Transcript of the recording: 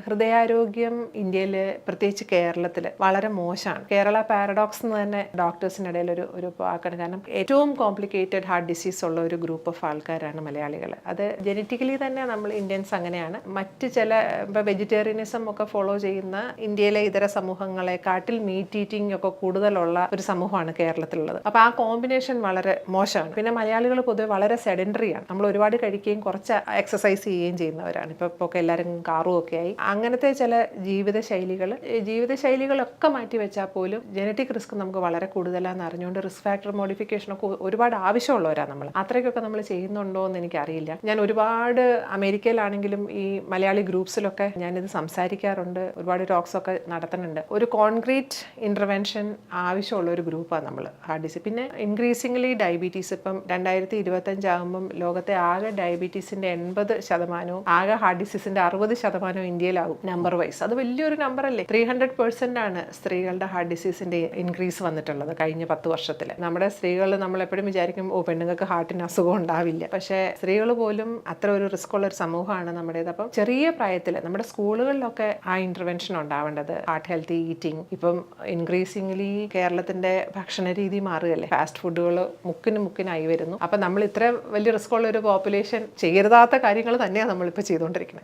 ഹൃദയാരോഗ്യം ഇന്ത്യയിൽ പ്രത്യേകിച്ച് കേരളത്തിൽ വളരെ മോശമാണ്. കേരള പാരഡോക്സ് എന്ന് തന്നെ ഡോക്ടേഴ്സിനിടയിൽ ഒരു വാക്കാണ്. കാരണം ഏറ്റവും കോംപ്ലിക്കേറ്റഡ് ഹാർട്ട് ഡിസീസ് ഉള്ള ഒരു ഗ്രൂപ്പ് ഓഫ് ആൾക്കാരാണ് മലയാളികൾ. അത് ജനറ്റിക്കലി തന്നെ നമ്മൾ ഇന്ത്യൻസ് അങ്ങനെയാണ്. മറ്റ് ചില ഇപ്പോൾ വെജിറ്റേറിയനിസം ഒക്കെ ഫോളോ ചെയ്യുന്ന ഇന്ത്യയിലെ ഇതര സമൂഹങ്ങളെക്കാട്ടിൽ മീറ്റ് ഈറ്റിംഗ് ഒക്കെ കൂടുതലുള്ള ഒരു സമൂഹമാണ് കേരളത്തിലുള്ളത്. അപ്പോൾ ആ കോമ്പിനേഷൻ വളരെ മോശമാണ്. പിന്നെ മലയാളികൾ പൊതുവെ വളരെ സെഡൻഡറിയാണ്. നമ്മൾ ഒരുപാട് കഴിക്കുകയും കുറച്ച് എക്സസൈസ് ചെയ്യുകയും ചെയ്യുന്നവരാണ്. ഇപ്പോൾ ഒക്കെ എല്ലാവരും കാറും ഒക്കെ ആയി. അങ്ങനത്തെ ചില ജീവിതശൈലികളൊക്കെ മാറ്റി വെച്ചാൽ പോലും ജനറ്റിക് റിസ്ക് നമുക്ക് വളരെ കൂടുതലാണെന്ന് അറിഞ്ഞുകൊണ്ട് റിസ്ക് ഫാക്ടർ മോഡിഫിക്കേഷനൊക്കെ ഒരുപാട് ആവശ്യമുള്ളവരാണ് നമ്മൾ. അത്രയ്ക്കൊക്കെ നമ്മൾ ചെയ്യുന്നുണ്ടോ എന്ന് എനിക്കറിയില്ല. ഞാൻ ഒരുപാട് അമേരിക്കയിലാണെങ്കിലും ഈ മലയാളി ഗ്രൂപ്പ്സിലൊക്കെ ഞാനിത് സംസാരിക്കാറുണ്ട്. ഒരുപാട് ടോക്സ് ഒക്കെ നടത്തുന്നുണ്ട്. ഒരു കോൺക്രീറ്റ് ഇൻ്റർവെൻഷൻ ആവശ്യമുള്ള ഒരു ഗ്രൂപ്പാണ് നമ്മൾ ഹാർട്ട് ഡിസീസ്. പിന്നെ ഇൻക്രീസിംഗ്ലി ഡയബറ്റീസ്. ഇപ്പം 2025 ആകുമ്പം ലോകത്തെ ആകെ ഡയബറ്റീസിൻ്റെ 80%, ആകെ ഹാർട്ട് ഡിസീസിൻ്റെ 60% ഇന്ത്യയിലാകും നമ്പർ വൈസ്. അത് വലിയൊരു നമ്പർ അല്ലേ. 300% ആണ് സ്ത്രീകളുടെ ഹാർട്ട് ഡിസീസിൻ്റെ ഇൻക്രീസ് വന്നിട്ടുള്ളത് കഴിഞ്ഞ 10 വർഷത്തിൽ. നമ്മുടെ സ്ത്രീകൾ നമ്മൾ എപ്പോഴും വിചാരിക്കും പെണ്ണുങ്ങൾക്ക് ഹാർട്ടിന് അസുഖം ഉണ്ടാവില്ല. പക്ഷേ സ്ത്രീകൾ പോലും അത്ര ഒരു റിസ്ക് ഉള്ള ഒരു സമൂഹമാണ് നമ്മുടേത്. അപ്പം ചെറിയ പ്രായത്തിൽ നമ്മുടെ സ്കൂളുകളിലൊക്കെ ആ ഇൻ്റർവെൻഷൻ ഉണ്ടാവേണ്ടത്. Heart healthy eating. ഇപ്പം ഇൻക്രീസിംഗ്ലി കേരളത്തിൻ്റെ ഭക്ഷണ രീതി മാറുകയല്ലേ. ഫാസ്റ്റ് ഫുഡുകൾ മുക്കിനായി വരുന്നു. അപ്പം നമ്മൾ ഇത്ര വലിയ റിസ്ക് ഉള്ള ഒരു പോപ്പുലേഷൻ ചെയ്യരുതാത്ത കാര്യങ്ങൾ തന്നെയാണ് നമ്മളിപ്പോൾ ചെയ്തുകൊണ്ടിരിക്കുന്നത്.